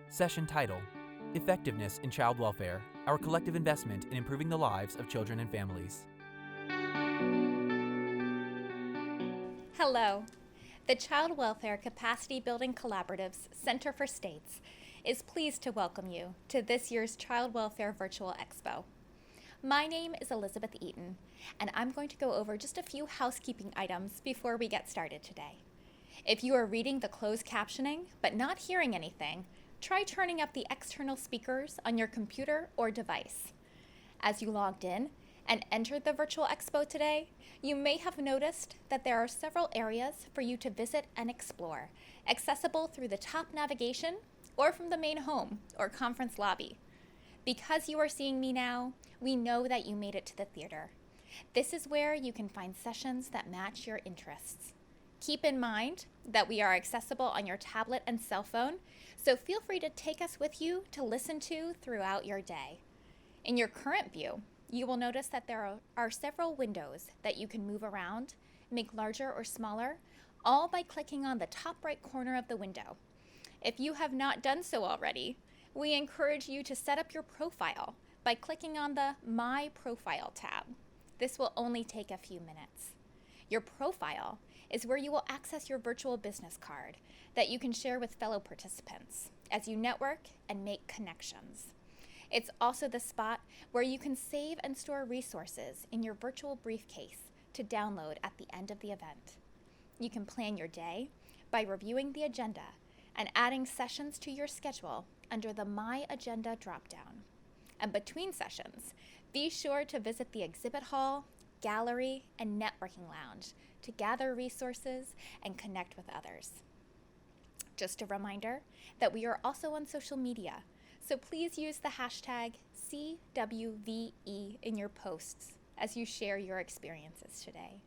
Session title: Effectiveness in Child Welfare, Our Collective Investment in Improving the Lives of Children and Families. Hello. The Child Welfare Capacity Building Collaborative's Center for States is pleased to welcome you to this year's Child Welfare Virtual Expo. My name is Elizabeth Eaton, and I'm going to go over just a few housekeeping items before we get started today. If you are reading the closed captioning but not hearing anything, try turning up the external speakers on your computer or device. As you logged in and entered the virtual expo today, you may have noticed that there are several areas for you to visit and explore, accessible through the top navigation or from the main home or conference lobby. Because you are seeing me now, we know that you made it to the theater. This is where you can find sessions that match your interests. Keep in mind that we are accessible on your tablet and cell phone, so feel free to take us with you to listen to throughout your day. In your current view, you will notice that there are several windows that you can move around, make larger or smaller, all by clicking on the top right corner of the window. If you have not done so already, we encourage you to set up your profile by clicking on the My Profile tab. This will only take a few minutes. Your profile is where you will access your virtual business card that you can share with fellow participants as you network and make connections. It's also the spot where you can save and store resources in your virtual briefcase to download at the end of the event. You can plan your day by reviewing the agenda and adding sessions to your schedule under the My Agenda dropdown. And between sessions, be sure to visit the exhibit hall, gallery, and networking lounge to gather resources and connect with others. Just a reminder that we are also on social media, so please use the hashtag CWVE in your posts as you share your experiences today.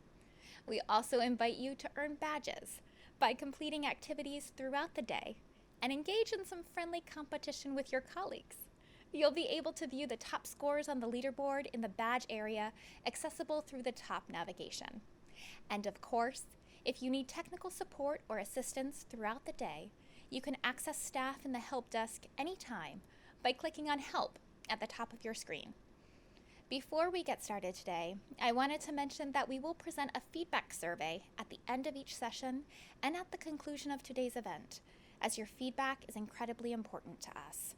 We also invite you to earn badges by completing activities throughout the day and engage in some friendly competition with your colleagues. You'll be able to view the top scores on the leaderboard in the badge area, accessible through the top navigation. And of course, if you need technical support or assistance throughout the day, you can access staff in the help desk anytime by clicking on Help at the top of your screen. Before we get started today, I wanted to mention that we will present a feedback survey at the end of each session and at the conclusion of today's event, as your feedback is incredibly important to us.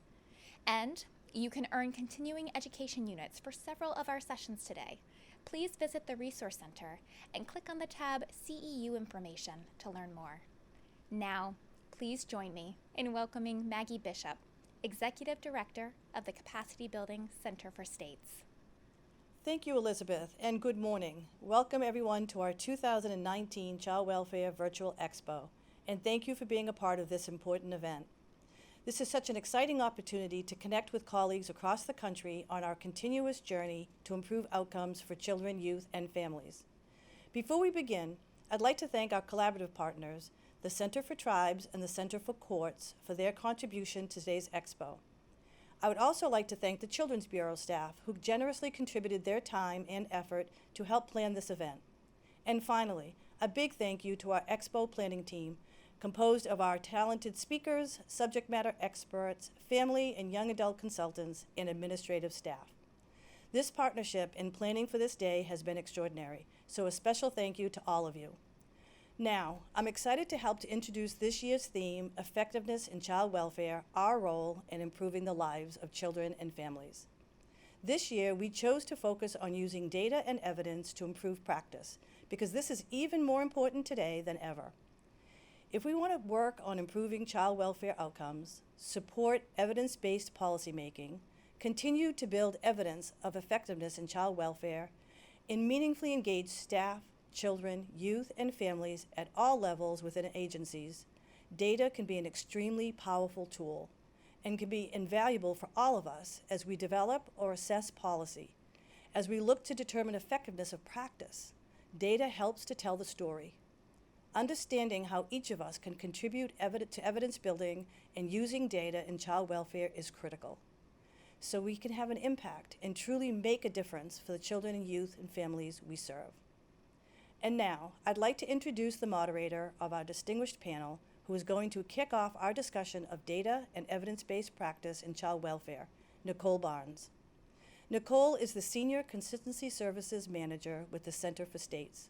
And you can earn continuing education units for several of our sessions today. Please visit the Resource Center and click on the tab CEU Information to learn more. Now, please join me in welcoming Maggie Bishop, Executive Director of the Capacity Building Center for States. Thank you, Elizabeth, and good morning. Welcome everyone to our 2019 Child Welfare Virtual Expo, and thank you for being a part of this important event. This is such an exciting opportunity to connect with colleagues across the country on our continuous journey to improve outcomes for children, youth, and families. Before we begin, I'd like to thank our collaborative partners, the Center for Tribes and the Center for Courts, for their contribution to today's expo. I would also like to thank the Children's Bureau staff who generously contributed their time and effort to help plan this event. And finally, a big thank you to our expo planning team, composed of our talented speakers, subject matter experts, family and young adult consultants, and administrative staff. This partnership in planning for this day has been extraordinary, so a special thank you to all of you. Now, I'm excited to help to introduce this year's theme, Effectiveness in Child Welfare, Our Role in Improving the Lives of Children and Families. This year, we chose to focus on using data and evidence to improve practice, because this is even more important today than ever. If we want to work on improving child welfare outcomes, support evidence-based policymaking, continue to build evidence of effectiveness in child welfare, and meaningfully engage staff, children, youth, and families at all levels within agencies, data can be an extremely powerful tool and can be invaluable for all of us as we develop or assess policy. As we look to determine effectiveness of practice, data helps to tell the story. Understanding how each of us can contribute to evidence building and using data in child welfare is critical, so we can have an impact and truly make a difference for the children and youth and families we serve. And now, I'd like to introduce the moderator of our distinguished panel, who is going to kick off our discussion of data and evidence-based practice in child welfare, Nicole Barnes. Nicole is the Senior Consistency Services Manager with the Center for States.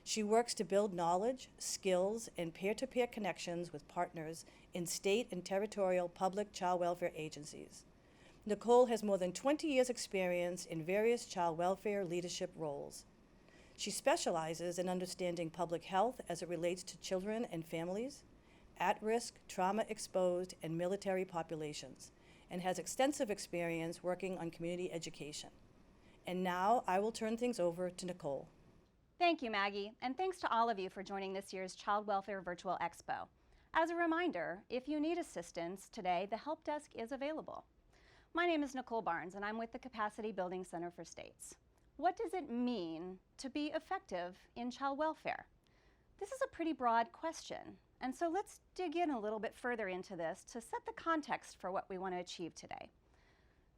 She works to build knowledge, skills, and peer-to-peer connections with partners in state and territorial public child welfare agencies. Nicole has more than 20 years' experience in various child welfare leadership roles. She specializes in understanding public health as it relates to children and families, at-risk, trauma-exposed, and military populations, and has extensive experience working on community education. And now I will turn things over to Nicole. Thank you, Maggie, and thanks to all of you for joining this year's Child Welfare Virtual Expo. As a reminder, if you need assistance today, the help desk is available. My name is Nicole Barnes, and I'm with the Capacity Building Center for States. What does it mean to be effective in child welfare? This is a pretty broad question, and so let's dig in a little bit further into this to set the context for what we want to achieve today.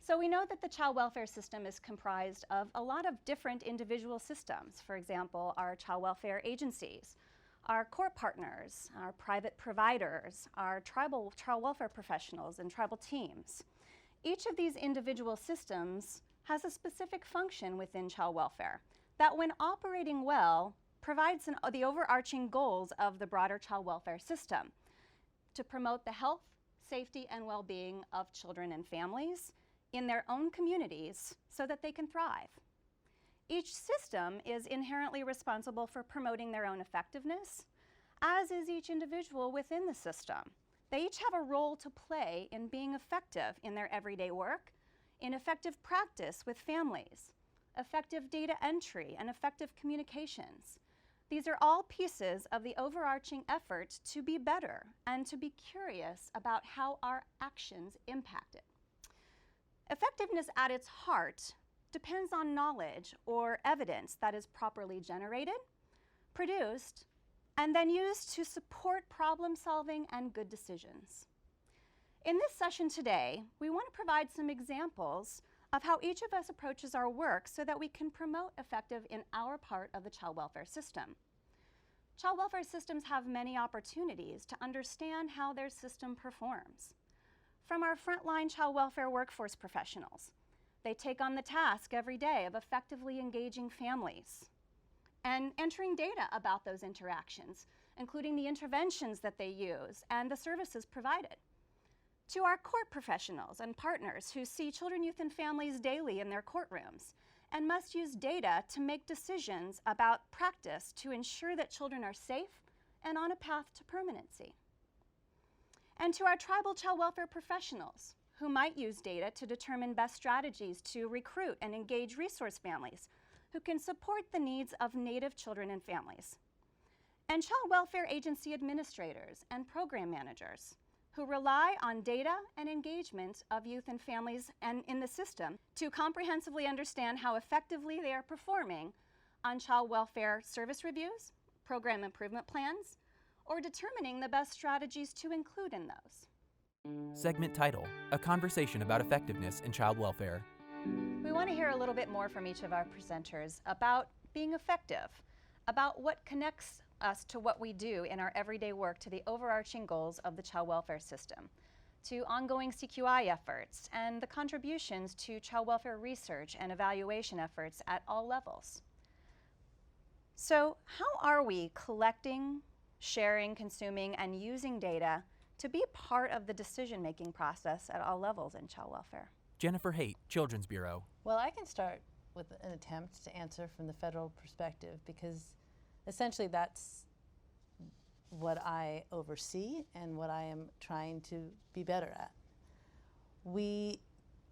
So we know that the child welfare system is comprised of a lot of different individual systems. For example, our child welfare agencies, our court partners, our private providers, our tribal child welfare professionals and tribal teams. Each of these individual systems has a specific function within child welfare that, when operating well, provides the overarching goals of the broader child welfare system to promote the health, safety, and well-being of children and families in their own communities so that they can thrive. Each system is inherently responsible for promoting their own effectiveness, as is each individual within the system. They each have a role to play in being effective in their everyday work, in effective practice with families, effective data entry, and effective communications. These are all pieces of the overarching effort to be better and to be curious about how our actions impact it. Effectiveness at its heart depends on knowledge or evidence that is properly generated, produced, and then used to support problem solving and good decisions. In this session today, we want to provide some examples of how each of us approaches our work so that we can promote effective in our part of the child welfare system. Child welfare systems have many opportunities to understand how their system performs. From our frontline child welfare workforce professionals, they take on the task every day of effectively engaging families and entering data about those interactions, including the interventions that they use and the services provided. To our court professionals and partners who see children, youth, and families daily in their courtrooms and must use data to make decisions about practice to ensure that children are safe and on a path to permanency. And to our tribal child welfare professionals who might use data to determine best strategies to recruit and engage resource families who can support the needs of Native children and families. And child welfare agency administrators and program managers who rely on data and engagement of youth and families and in the system to comprehensively understand how effectively they are performing on child welfare service reviews, program improvement plans, or determining the best strategies to include in those. Segment title: A Conversation about Effectiveness in Child Welfare. We want to hear a little bit more from each of our presenters about being effective, about what connects us to what we do in our everyday work to the overarching goals of the child welfare system, to ongoing CQI efforts and the contributions to child welfare research and evaluation efforts at all levels. So how are we collecting, sharing, consuming, and using data to be part of the decision-making process at all levels in child welfare? Jennifer Haight, Children's Bureau. Well, I can start with an attempt to answer from the federal perspective, because essentially that's what I oversee and what I am trying to be better at. We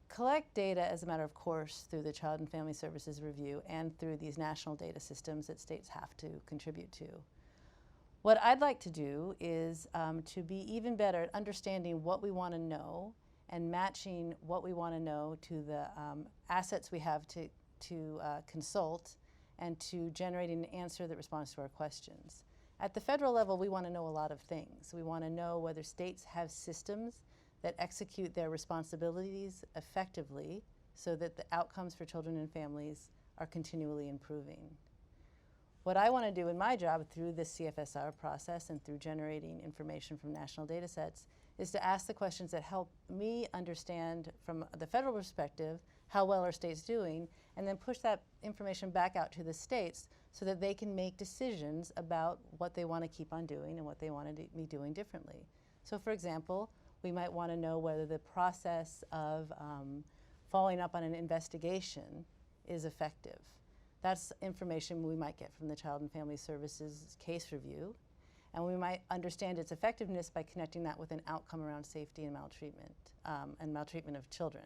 collect data as a matter of course through the Child and Family Services Review and through these national data systems that states have to contribute to. What I'd like to do is to be even better at understanding what we want to know and matching what we want to know to the assets we have to consult and to generating an answer that responds to our questions. At the federal level, we want to know a lot of things. We want to know whether states have systems that execute their responsibilities effectively so that the outcomes for children and families are continually improving. what I want to do in my job through this CFSR process and through generating information from national data sets is to ask the questions that help me understand from the federal perspective how well are states doing, and then push that information back out to the states so that they can make decisions about what they want to keep on doing and what they want to be doing differently. So for example, we might want to know whether the process of following up on an investigation is effective. That's information we might get from the Child and Family Services case review, and we might understand its effectiveness by connecting that with an outcome around safety and maltreatment of children.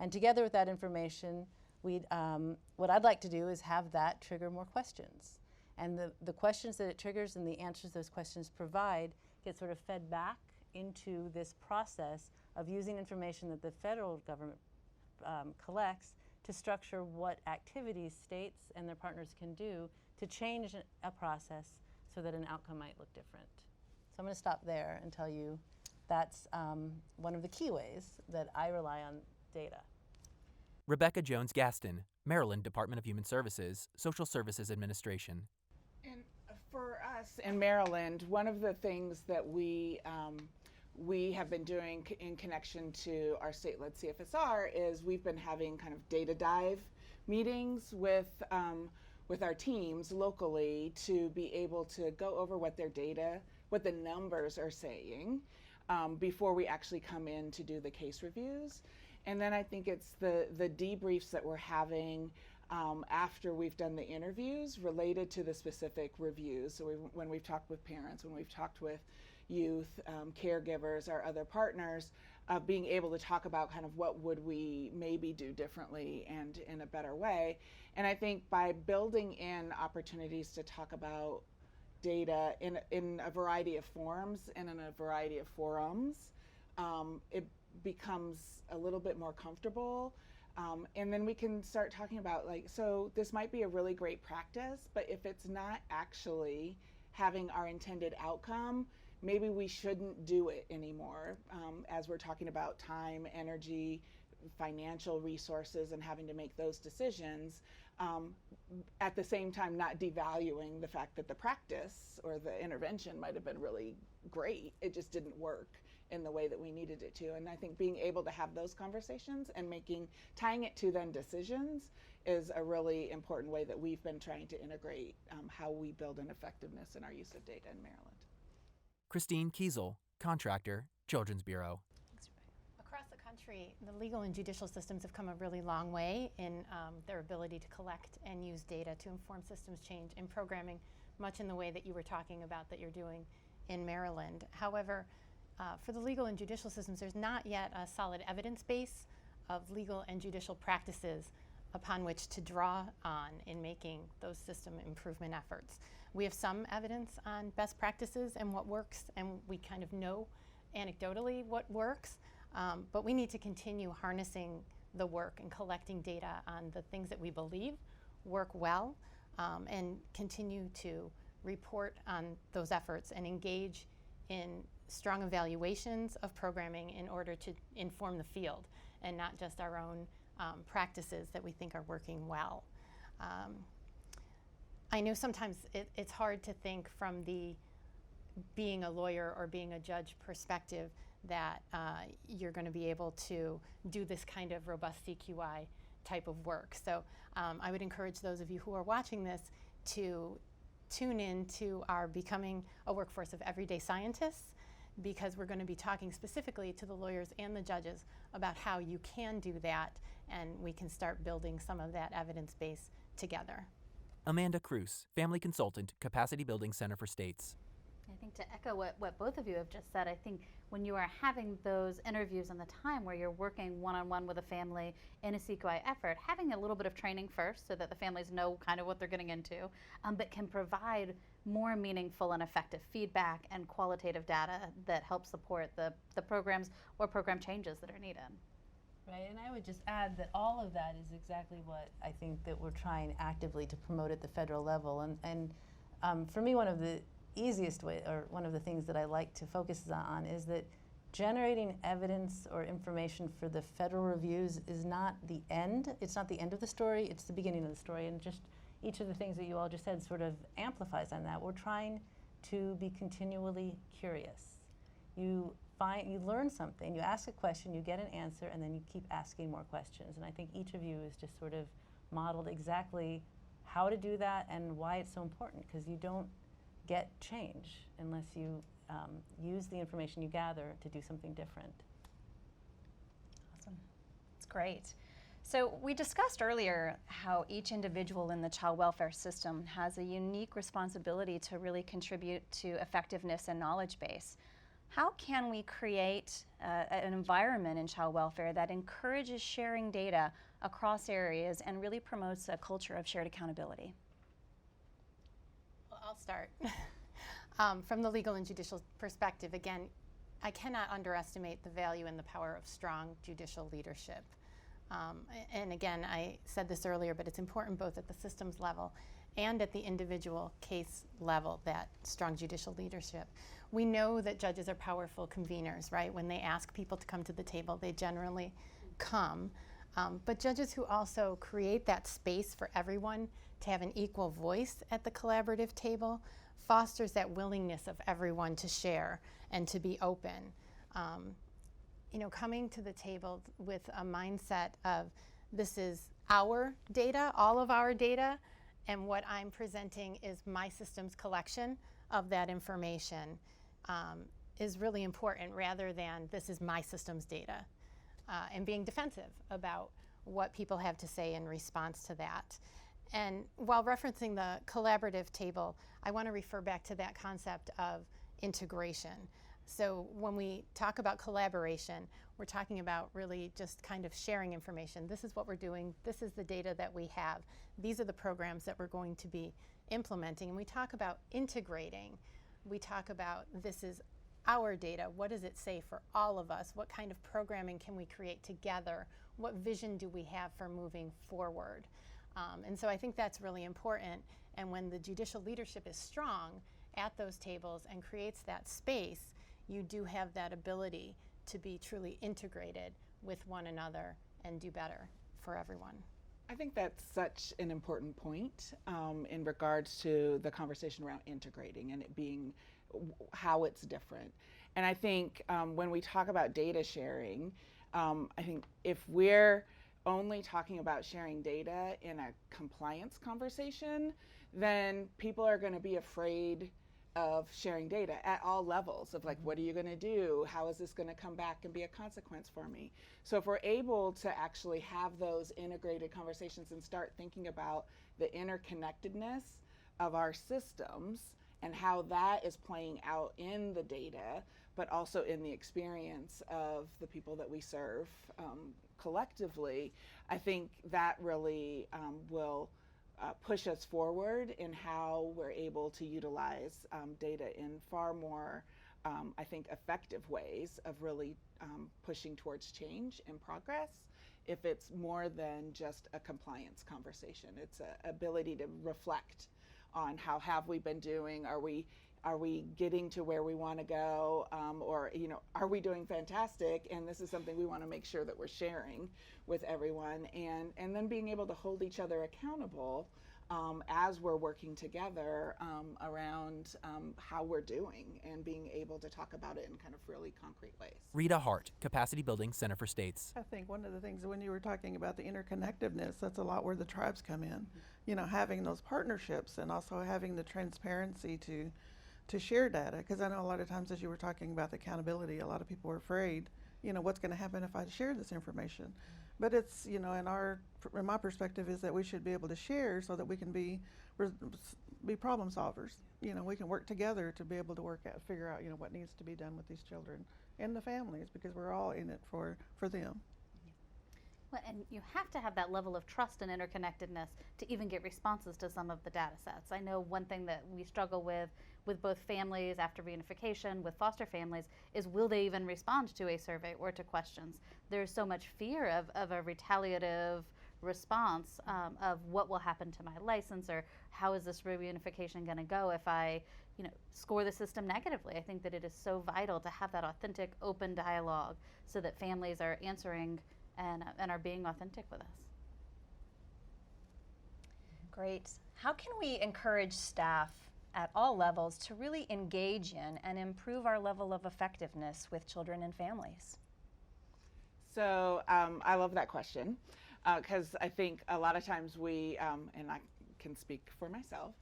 And together with that information, what I'd like to do is have that trigger more questions. And the questions that it triggers and the answers those questions provide get sort of fed back into this process of using information that the federal government collects to structure what activities states and their partners can do to change a process so that an outcome might look different. So I'm going to stop there and tell you that's one of the key ways that I rely on data. Rebecca Jones Gaston, Maryland Department of Human Services, Social Services Administration. And for us in Maryland, one of the things that we have been doing in connection to our state-led CFSR is we've been having kind of data dive meetings with our teams locally to be able to go over what their data, what the numbers are saying before we actually come in to do the case reviews. And then I think it's the debriefs that we're having after we've done the interviews related to the specific reviews. So when we've talked with parents, when we've talked with youth, caregivers, our other partners, being able to talk about kind of what would we maybe do differently and in a better way. And I think by building in opportunities to talk about data in a variety of forms and in a variety of forums, it becomes a little bit more comfortable. And then we can start talking about, like, so this might be a really great practice, but if it's not actually having our intended outcome, maybe we shouldn't do it anymore, as we're talking about time, energy, financial resources, and having to make those decisions. At the same time, not devaluing the fact that the practice or the intervention might have been really great. It just didn't work in the way that we needed it to. And I think being able to have those conversations and tying it to then decisions is a really important way that we've been trying to integrate how we build an effectiveness in our use of data in Maryland. Christine Keisel, Contractor, Children's Bureau. Across the country, the legal and judicial systems have come a really long way in their ability to collect and use data to inform systems change and programming, much in the way that you were talking about that you're doing in Maryland. However, for the legal and judicial systems, there's not yet a solid evidence base of legal and judicial practices upon which to draw on in making those system improvement efforts. We have some evidence on best practices and what works, and we kind of know anecdotally what works, but we need to continue harnessing the work and collecting data on the things that we believe work well, and continue to report on those efforts and engage in strong evaluations of programming in order to inform the field and not just our own practices that we think are working well. I know sometimes it's hard to think from the being a lawyer or being a judge perspective that you're going to be able to do this kind of robust CQI type of work. So I would encourage those of you who are watching this to tune in to our Becoming a Workforce of Everyday Scientists, because we're going to be talking specifically to the lawyers and the judges about how you can do that, and we can start building some of that evidence base together. Amanda Cruz, Family Consultant, Capacity Building Center for States. I think to echo what both of you have just said, I think when you are having those interviews and the time where you're working one-on-one with a family in a CQI effort, having a little bit of training first so that the families know kind of what they're getting into, but can provide more meaningful and effective feedback and qualitative data that help support the programs or program changes that are needed. Right, and I would just add that all of that is exactly what I think that we're trying actively to promote at the federal level. And for me, one of the easiest way, or one of the things that I like to focus on, is that generating evidence or information for the federal reviews is not the end. It's not the end of the story, it's the beginning of the story. And just each of the things that you all just said sort of amplifies on that. We're trying to be continually curious. You learn something, you ask a question, you get an answer, and then you keep asking more questions. And I think each of you is just sort of modeled exactly how to do that and why it's so important, because you don't get change unless you use the information you gather to do something different. Awesome. That's great. So we discussed earlier how each individual in the child welfare system has a unique responsibility to really contribute to effectiveness and knowledge base. How can we create an environment in child welfare that encourages sharing data across areas and really promotes a culture of shared accountability? Well, I'll start. From the legal and judicial perspective, again, I cannot underestimate the value and the power of strong judicial leadership. And again, I said this earlier, but it's important both at the systems level and at the individual case level, that strong judicial leadership. We know that judges are powerful conveners, right? When they ask people to come to the table, they generally come. But judges who also create that space for everyone to have an equal voice at the collaborative table fosters that willingness of everyone to share and to be open. You know, coming to the table with a mindset of this is our data, all of our data, and what I'm presenting is my system's collection of that information is really important, rather than this is my system's data, and being defensive about what people have to say in response to that. And while referencing the collaborative table, I want to refer back to that concept of integration. So when we talk about collaboration, we're talking about really just kind of sharing information. This is what we're doing. This is the data that we have. These are the programs that we're going to be implementing. And we talk about integrating. We talk about this is our data. What does it say for all of us? What kind of programming can we create together? What vision do we have for moving forward? And so I think that's really important. And when the judicial leadership is strong at those tables and creates that space, you do have that ability to be truly integrated with one another and do better for everyone. I think that's such an important point in regards to the conversation around integrating and it being how it's different. And I think when we talk about data sharing, I think if we're only talking about sharing data in a compliance conversation, then people are going to be afraid of sharing data at all levels of like, what are you going to do? How is this going to come back and be a consequence for me? So if we're able to actually have those integrated conversations and start thinking about the interconnectedness of our systems and how that is playing out in the data, but also in the experience of the people that we serve collectively, I think that really will push us forward in how we're able to utilize data in far more, I think, effective ways of really pushing towards change and progress. If it's more than just a compliance conversation, it's an ability to reflect on how have we been doing, are we getting to where we want to go, or are we doing fantastic, and this is something we want to make sure that we're sharing with everyone, and then being able to hold each other accountable as we're working together around how we're doing and being able to talk about it in kind of really concrete ways. Rita Hart, Capacity Building, Center for States. I think one of the things when you were talking about the interconnectedness, that's a lot where the tribes come in. You know, having those partnerships and also having the transparency to share data, because I know a lot of times as you were talking about the accountability, a lot of people are afraid, what's going to happen if I share this information. But it's, in my perspective is that we should be able to share so that we can be problem solvers. We can work together to be able to figure out, what needs to be done with these children and the families, because we're all in it for them. Well, and you have to have that level of trust and interconnectedness to even get responses to some of the data sets. I know one thing that we struggle with both families after reunification, with foster families, is will they even respond to a survey or to questions? There's so much fear of a retaliative response of what will happen to my license, or how is this reunification going to go if I score the system negatively. I think that it is so vital to have that authentic, open dialogue so that families are answering and are being authentic with us. Great. how can we encourage staff at all levels to really engage in and improve our level of effectiveness with children and families? So I love that question because I think a lot of times we, and I can speak for myself,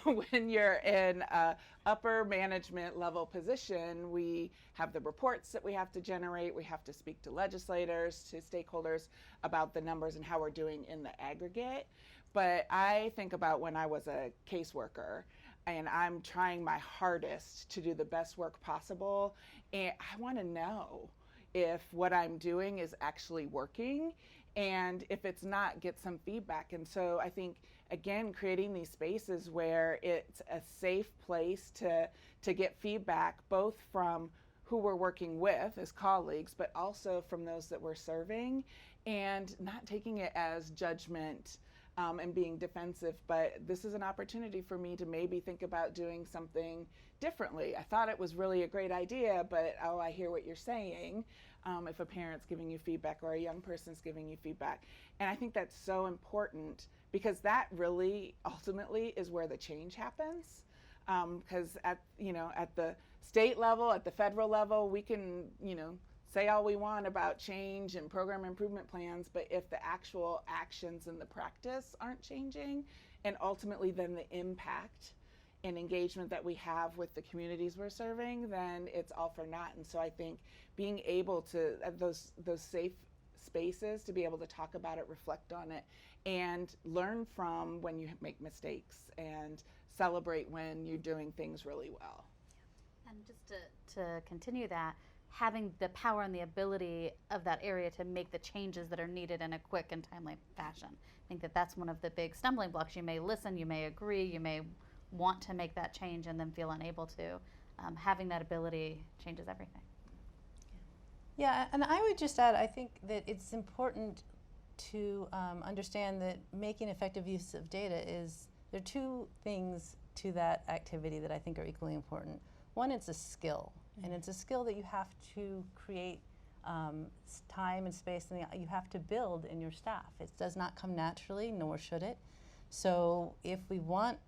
when you're in a upper management level position, we have the reports that we have to generate, we have to speak to legislators, to stakeholders about the numbers and how we're doing in the aggregate. But I think about when I was a caseworker, and I'm trying my hardest to do the best work possible, and I want to know if what I'm doing is actually working, and if it's not, get some feedback. And so I think, again, creating these spaces where it's a safe place to get feedback, both from who we're working with as colleagues, but also from those that we're serving, and not taking it as judgment and being defensive, but this is an opportunity for me to maybe think about doing something differently. I thought it was really a great idea, but oh, I hear what you're saying. If a parent's giving you feedback or a young person's giving you feedback. And I think that's so important because that really ultimately is where the change happens. Because at the state level, at the federal level, we can, say all we want about change and program improvement plans, but if the actual actions and the practice aren't changing, and ultimately then the impact and engagement that we have with the communities we're serving, then it's all for naught. And so I think being able to, those safe spaces, to be able to talk about it, reflect on it, and learn from when you make mistakes, and celebrate when you're doing things really well. And just to continue that, having the power and the ability of that area to make the changes that are needed in a quick and timely fashion. I think that that's one of the big stumbling blocks. You may listen, you may agree, you may want to make that change and then feel unable to. Having that ability changes everything. Yeah, and I would just add, I think that it's important to understand that making effective use of data there are two things to that activity that I think are equally important. One, it's a skill, and it's a skill that you have to create time and space, and you have to build in your staff. It does not come naturally, nor should it. So if we want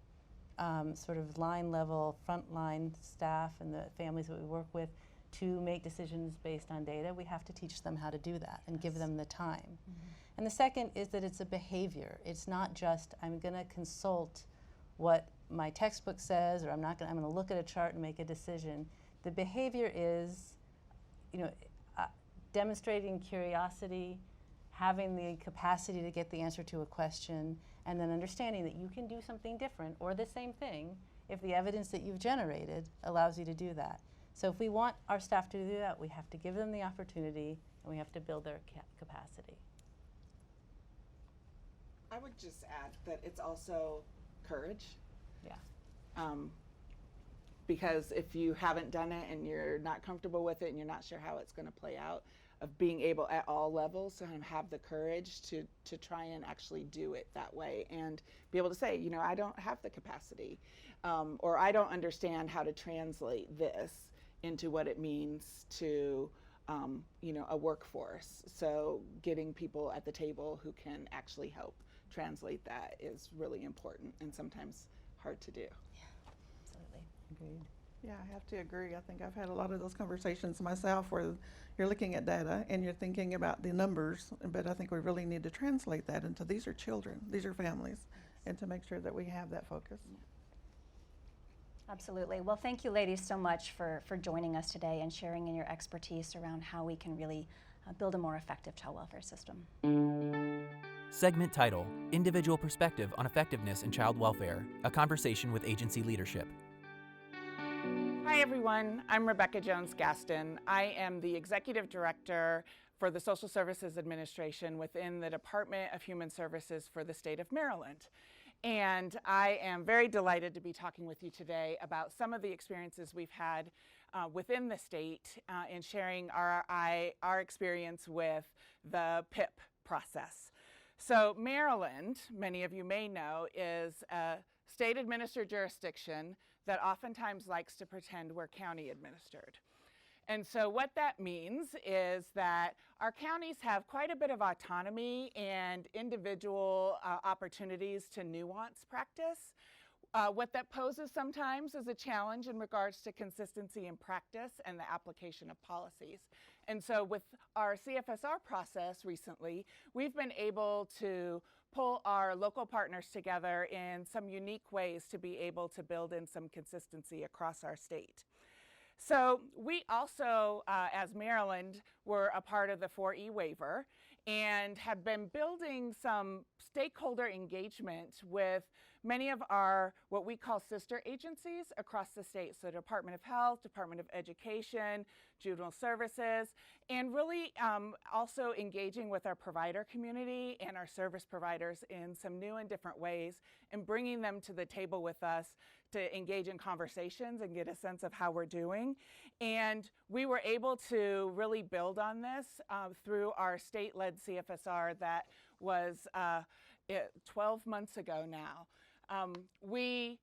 sort of line level, frontline staff and the families that we work with to make decisions based on data, we have to teach them how to do that and give them the time. Mm-hmm. And the second is that it's a behavior. It's not just, I'm going to consult what my textbook says, or I'm going to look at a chart and make a decision. The behavior is, demonstrating curiosity, having the capacity to get the answer to a question, and then understanding that you can do something different or the same thing if the evidence that you've generated allows you to do that. So if we want our staff to do that, we have to give them the opportunity, and we have to build their capacity. I would just add that it's also courage. Yeah. Because if you haven't done it and you're not comfortable with it and you're not sure how it's going to play out, of being able at all levels to have the courage to try and actually do it that way, and be able to say, I don't have the capacity, or I don't understand how to translate this into what it means to a workforce. So getting people at the table who can actually help translate that is really important, and sometimes hard to do. Absolutely. Agreed. Yeah, I have to agree. I think I've had a lot of those conversations myself where you're looking at data and you're thinking about the numbers, but I think we really need to translate that into these are children, these are families, and to make sure that we have that focus. Absolutely. Well, thank you ladies so much for joining us today and sharing in your expertise around how we can really build a more effective child welfare system. Segment title, Individual Perspective on Effectiveness in Child Welfare, a conversation with agency leadership. Hi everyone, I'm Rebecca Jones-Gaston. I am the Executive Director for the Social Services Administration within the Department of Human Services for the state of Maryland. And I am very delighted to be talking with you today about some of the experiences we've had within the state in sharing our experience with the PIP process. So Maryland, many of you may know, is a state administered jurisdiction that oftentimes likes to pretend we're county administered. And so what that means is that our counties have quite a bit of autonomy and individual opportunities to nuance practice. What that poses sometimes is a challenge in regards to consistency in practice and the application of policies. And so with our CFSR process recently, we've been able to pull our local partners together in some unique ways to be able to build in some consistency across our state. So we also, as Maryland, were a part of the 4E waiver and have been building some stakeholder engagement with many of our, what we call sister agencies across the state. So Department of Health, Department of Education, Juvenile Services, and really also engaging with our provider community and our service providers in some new and different ways and bringing them to the table with us to engage in conversations and get a sense of how we're doing. And we were able to really build on this through our state-led CFSR that was 12 months ago now. We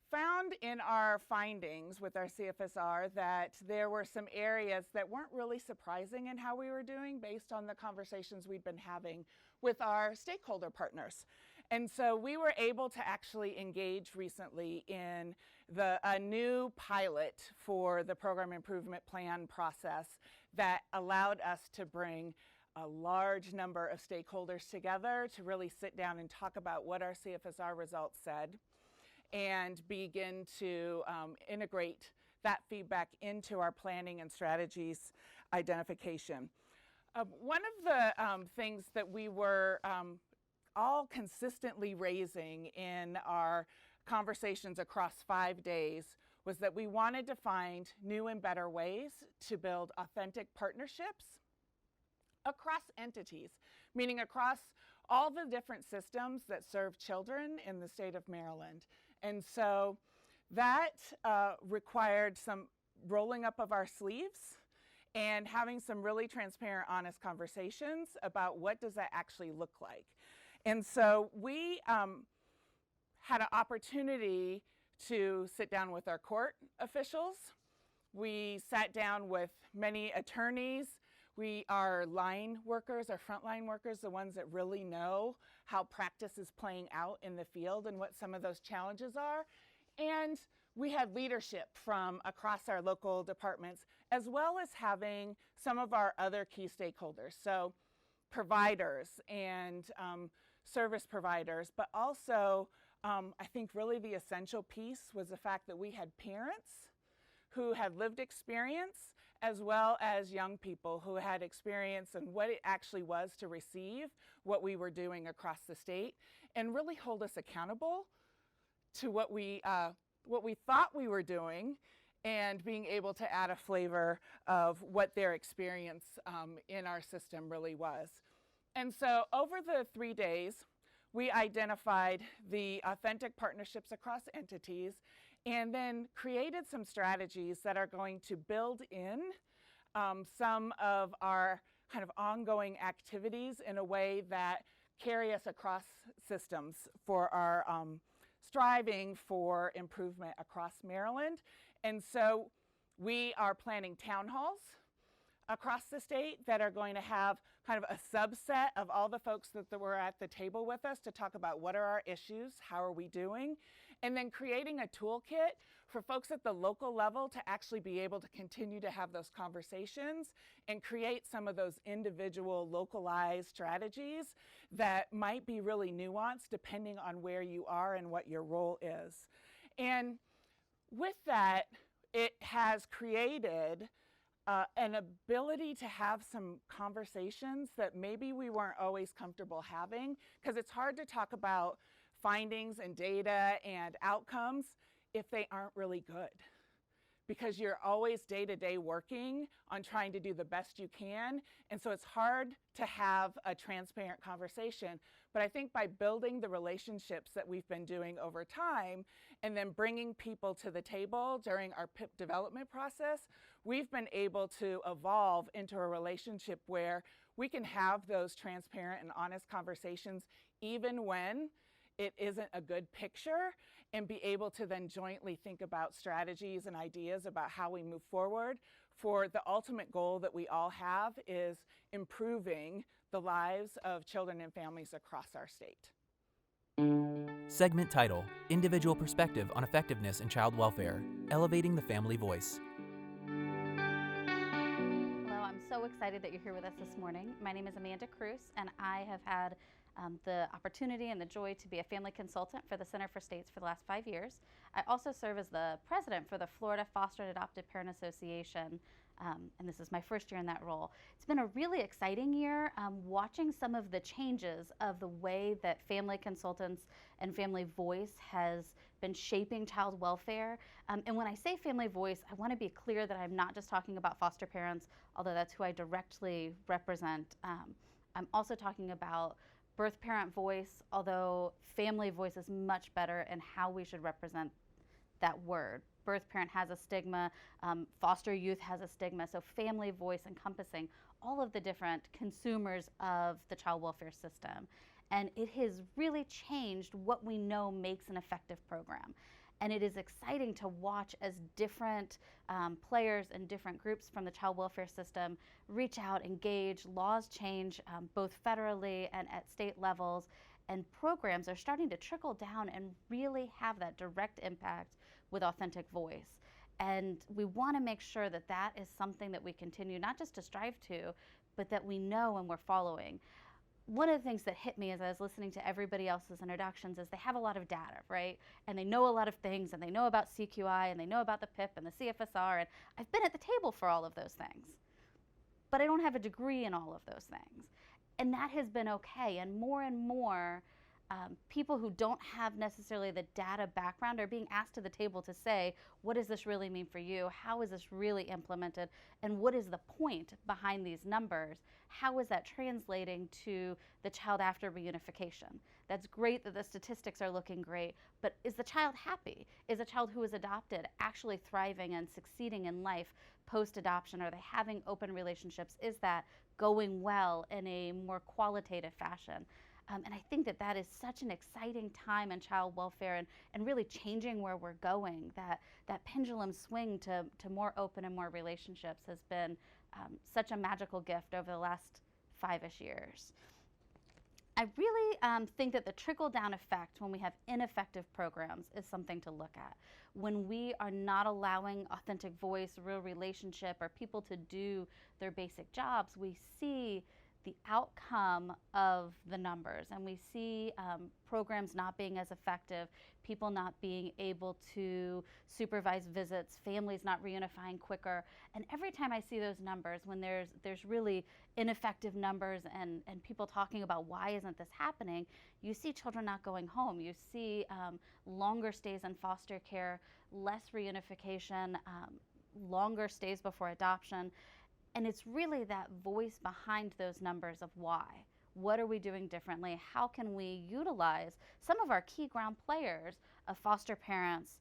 found in our findings with our CFSR that there were some areas that weren't really surprising in how we were doing based on the conversations we'd been having with our stakeholder partners. And so we were able to actually engage recently in a new pilot for the program improvement plan process that allowed us to bring a large number of stakeholders together to really sit down and talk about what our CFSR results said and begin to integrate that feedback into our planning and strategies identification. One of the things that we were all consistently raising in our conversations across 5 days was that we wanted to find new and better ways to build authentic partnerships across entities, meaning across all the different systems that serve children in the state of Maryland. And so that required some rolling up of our sleeves and having some really transparent, honest conversations about what does that actually look like. And so we had an opportunity to sit down with our court officials. We sat down with many attorneys. We are line workers, our frontline workers, the ones that really know how practice is playing out in the field and what some of those challenges are. And we had leadership from across our local departments, as well as having some of our other key stakeholders. So providers and service providers, but also I think really the essential piece was the fact that we had parents who had lived experience, as well as young people who had experience and what it actually was to receive what we were doing across the state, and really hold us accountable to what we thought we were doing, and being able to add a flavor of what their experience in our system really was. And so over the 3 days, we identified the authentic partnerships across entities and then created some strategies that are going to build in some of our kind of ongoing activities in a way that carry us across systems for our striving for improvement across Maryland. And so we are planning town halls across the state that are going to have kind of a subset of all the folks that were at the table with us to talk about what are our issues, how are we doing, and then creating a toolkit for folks at the local level to actually be able to continue to have those conversations and create some of those individual localized strategies that might be really nuanced depending on where you are and what your role is. And with that, it has created an ability to have some conversations that maybe we weren't always comfortable having, because it's hard to talk about findings and data and outcomes if they aren't really good, because you're always day-to-day working on trying to do the best you can, and so it's hard to have a transparent conversation. But I think by building the relationships that we've been doing over time and then bringing people to the table during our PIP development process, we've been able to evolve into a relationship where we can have those transparent and honest conversations even when it isn't a good picture, and be able to then jointly think about strategies and ideas about how we move forward for the ultimate goal that we all have is improving the lives of children and families across our state. Segment title, Individual Perspective on Effectiveness in Child Welfare, Elevating the Family Voice. Hello, I'm so excited that you're here with us this morning. My name is Amanda Cruz, and I have had the opportunity and the joy to be a family consultant for the Center for States for the last 5 years. I also serve as the president for the Florida Foster and Adopted Parent Association, and this is my first year in that role. It's been a really exciting year watching some of the changes of the way that family consultants and family voice has been shaping child welfare. And when I say family voice, I want to be clear that I'm not just talking about foster parents, although that's who I directly represent. I'm also talking about birth parent voice, although family voice is much better in how we should represent that word. Birth parent has a stigma, foster youth has a stigma, so family voice encompassing all of the different consumers of the child welfare system. And it has really changed what we know makes an effective program. And it is exciting to watch as different players and different groups from the child welfare system reach out, engage, laws change both federally and at state levels, and programs are starting to trickle down and really have that direct impact with authentic voice. And we want to make sure that that is something that we continue not just to strive to, but that we know and we're following. One of the things that hit me as I was listening to everybody else's introductions is they have a lot of data, right? And they know a lot of things, and they know about CQI, and they know about the PIP and the CFSR, and I've been at the table for all of those things. But I don't have a degree in all of those things. And that has been okay, and more people who don't have necessarily the data background are being asked to the table to say, what does this really mean for you? How is this really implemented? And what is the point behind these numbers? How is that translating to the child after reunification? That's great that the statistics are looking great, but is the child happy? Is a child who is adopted actually thriving and succeeding in life post-adoption? Are they having open relationships? Is that going well in a more qualitative fashion? And I think that that is such an exciting time in child welfare and really changing where we're going. That pendulum swing to more open and more relationships has been such a magical gift over the last 5-ish years. I really think that the trickle-down effect when we have ineffective programs is something to look at. When we are not allowing authentic voice, real relationship, or people to do their basic jobs, we see the outcome of the numbers, and we see programs not being as effective, people not being able to supervise visits, families not reunifying quicker. And every time I see those numbers, when there's really ineffective numbers and people talking about why isn't this happening, you see children not going home, you see longer stays in foster care, less reunification, longer stays before adoption. And it's really that voice behind those numbers of why. What are we doing differently? How can we utilize some of our key ground players of foster parents,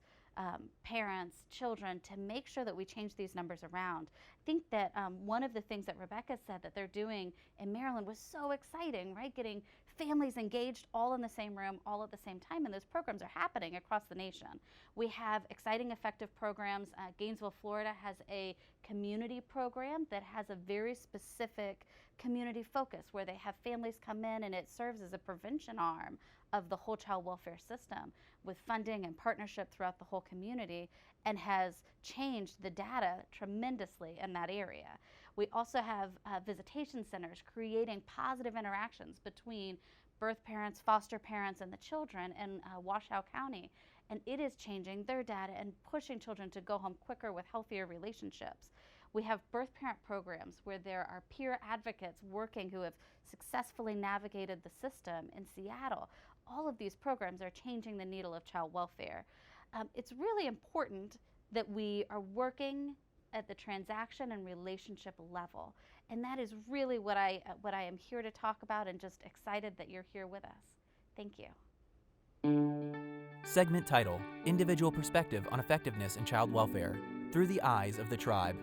parents, children, to make sure that we change these numbers around? I think that one of the things that Rebecca said that they're doing in Maryland was so exciting, right? Getting families engaged all in the same room, all at the same time, and those programs are happening across the nation. We have exciting, effective programs. Gainesville, Florida has a community program that has a very specific community focus where they have families come in and it serves as a prevention arm of the whole child welfare system with funding and partnership throughout the whole community, and has changed the data tremendously in that area. We also have visitation centers creating positive interactions between birth parents, foster parents, and the children in Washoe County. And it is changing their data and pushing children to go home quicker with healthier relationships. We have birth parent programs where there are peer advocates working who have successfully navigated the system in Seattle. All of these programs are changing the needle of child welfare. It's really important that we are working at the transaction and relationship level. And that is really what I am here to talk about, and just excited that you're here with us. Thank you. Segment title, Individual Perspective on Effectiveness in Child Welfare, Through the Eyes of the Tribe.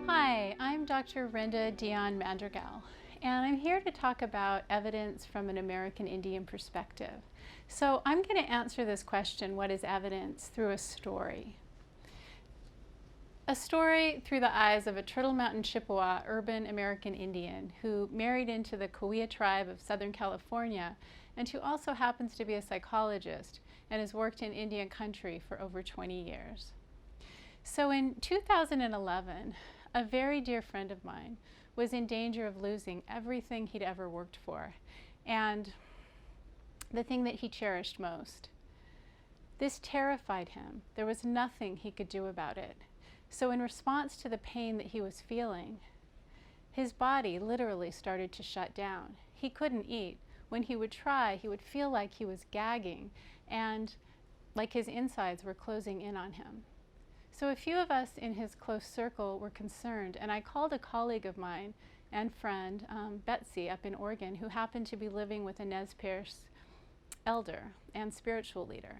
Hi, I'm Dr. Brenda Diane Madrigal, and I'm here to talk about evidence from an American Indian perspective. So I'm going to answer this question, what is evidence, through a story. A story through the eyes of a Turtle Mountain Chippewa urban American Indian who married into the Cahuilla tribe of Southern California and who also happens to be a psychologist and has worked in Indian country for over 20 years. So in 2011, a very dear friend of mine was in danger of losing everything he'd ever worked for and the thing that he cherished most. This terrified him. There was nothing he could do about it. So in response to the pain that he was feeling, his body literally started to shut down. He couldn't eat. When he would try, he would feel like he was gagging and like his insides were closing in on him. So a few of us in his close circle were concerned, and I called a colleague of mine and friend, Betsy, up in Oregon, who happened to be living with a Nez Perce elder and spiritual leader.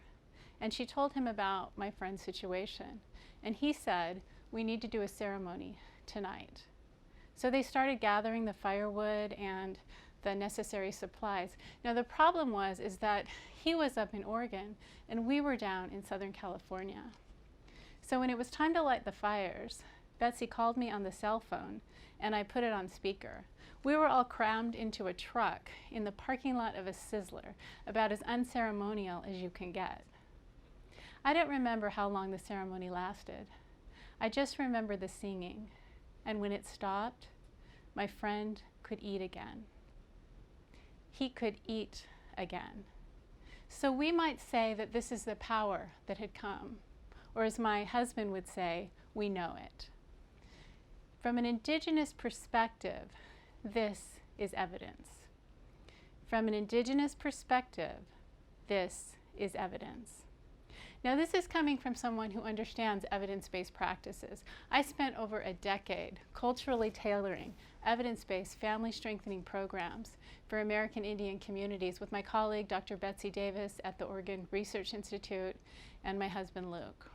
And she told him about my friend's situation. And he said, we need to do a ceremony tonight. So they started gathering the firewood and the necessary supplies. Now the problem is that he was up in Oregon and we were down in Southern California. So when it was time to light the fires, Betsy called me on the cell phone and I put it on speaker. We were all crammed into a truck in the parking lot of a Sizzler, about as unceremonial as you can get. I don't remember how long the ceremony lasted. I just remember the singing, and when it stopped, my friend could eat again. He could eat again. So we might say that this is the power that had come, or as my husband would say, we know it. From an indigenous perspective, this is evidence. From an indigenous perspective, this is evidence. Now this is coming from someone who understands evidence-based practices. I spent over a decade culturally tailoring evidence-based family strengthening programs for American Indian communities with my colleague Dr. Betsy Davis at the Oregon Research Institute and my husband Luke.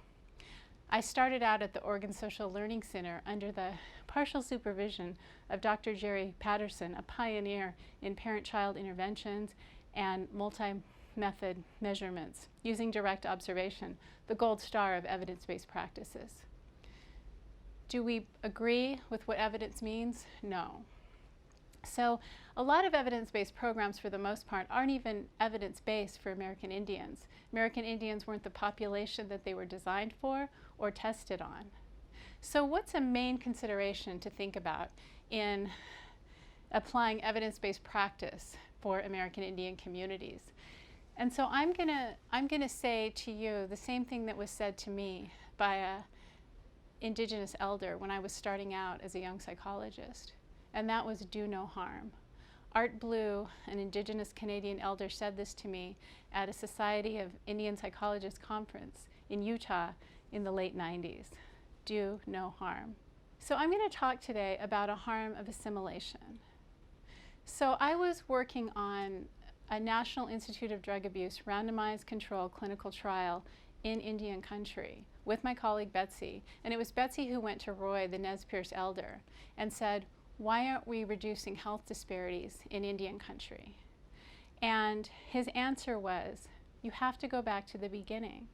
I started out at the Oregon Social Learning Center under the partial supervision of Dr. Jerry Patterson, a pioneer in parent-child interventions and multi-method measurements using direct observation, the gold star of evidence-based practices. Do we agree with what evidence means? No. So a lot of evidence-based programs, for the most part, aren't even evidence-based for American Indians. American Indians weren't the population that they were designed for or tested on. So what's a main consideration to think about in applying evidence-based practice for American Indian communities? And so I'm gonna say to you the same thing that was said to me by an indigenous elder when I was starting out as a young psychologist, and that was do no harm. Art Blue, an indigenous Canadian elder, said this to me at a Society of Indian Psychologists conference in Utah in the late 90s. Do no harm. So I'm going to talk today about a harm of assimilation. So I was working on a National Institute of Drug Abuse randomized control clinical trial in Indian country with my colleague Betsy. And it was Betsy who went to Roy, the Nez Perce elder, and said, why aren't we reducing health disparities in Indian country? And his answer was, you have to go back to the beginning.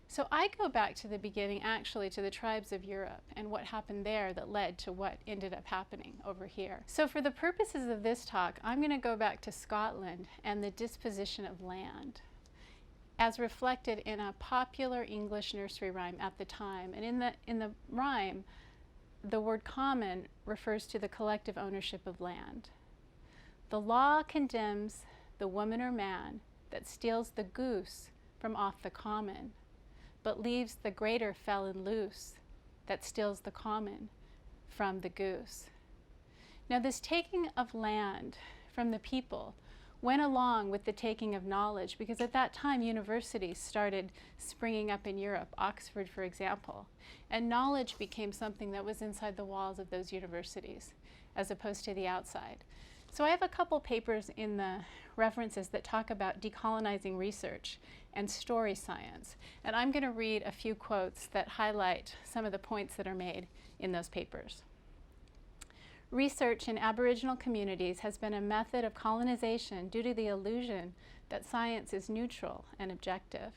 So I go back to the beginning, actually, to the tribes of Europe and what happened there that led to what ended up happening over here. So for the purposes of this talk, I'm going to go back to Scotland and the disposition of land as reflected in a popular English nursery rhyme at the time. And in the rhyme, the word common refers to the collective ownership of land. The law condemns the woman or man that steals the goose from off the common, but leaves the greater felon loose that steals the common from the goose. Now this taking of land from the people went along with the taking of knowledge, because at that time universities started springing up in Europe, Oxford for example, and knowledge became something that was inside the walls of those universities as opposed to the outside. So I have a couple papers in the references that talk about decolonizing research and story science. And I'm going to read a few quotes that highlight some of the points that are made in those papers. Research in Aboriginal communities has been a method of colonization due to the illusion that science is neutral and objective.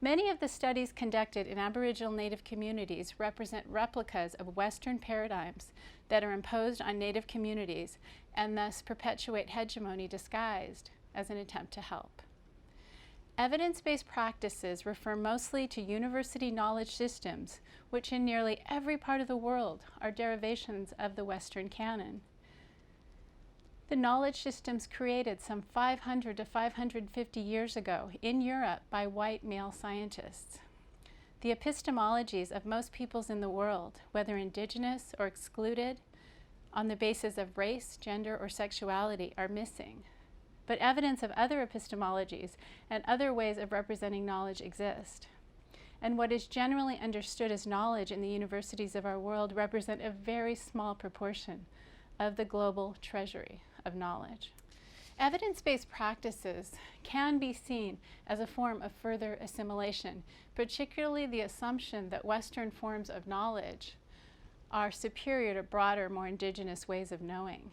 Many of the studies conducted in Aboriginal Native communities represent replicas of Western paradigms that are imposed on Native communities and thus perpetuate hegemony disguised as an attempt to help. Evidence-based practices refer mostly to university knowledge systems, which in nearly every part of the world are derivations of the Western canon. The knowledge systems created some 500 to 550 years ago in Europe by white male scientists. The epistemologies of most peoples in the world, whether indigenous or excluded, on the basis of race, gender, or sexuality, are missing. But evidence of other epistemologies and other ways of representing knowledge exist. And what is generally understood as knowledge in the universities of our world represent a very small proportion of the global treasury of knowledge. Evidence-based practices can be seen as a form of further assimilation, particularly the assumption that Western forms of knowledge are superior to broader, more indigenous ways of knowing.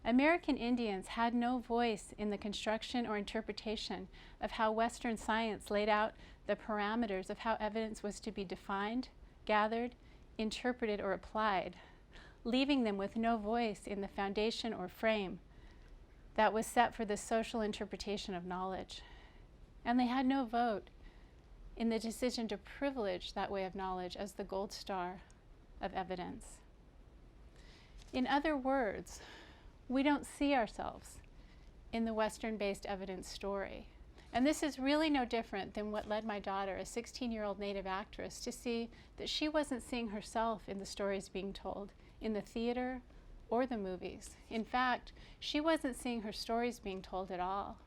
American Indians had no voice in the construction or interpretation of how Western science laid out the parameters of how evidence was to be defined, gathered, interpreted, or applied, leaving them with no voice in the foundation or frame that was set for the social interpretation of knowledge. And they had no vote in the decision to privilege that way of knowledge as the gold star of evidence. In other words, we don't see ourselves in the Western-based evidence story. And this is really no different than what led my daughter, a 16-year-old Native actress, to see that she wasn't seeing herself in the stories being told in the theater or the movies. In fact, she wasn't seeing her stories being told at all.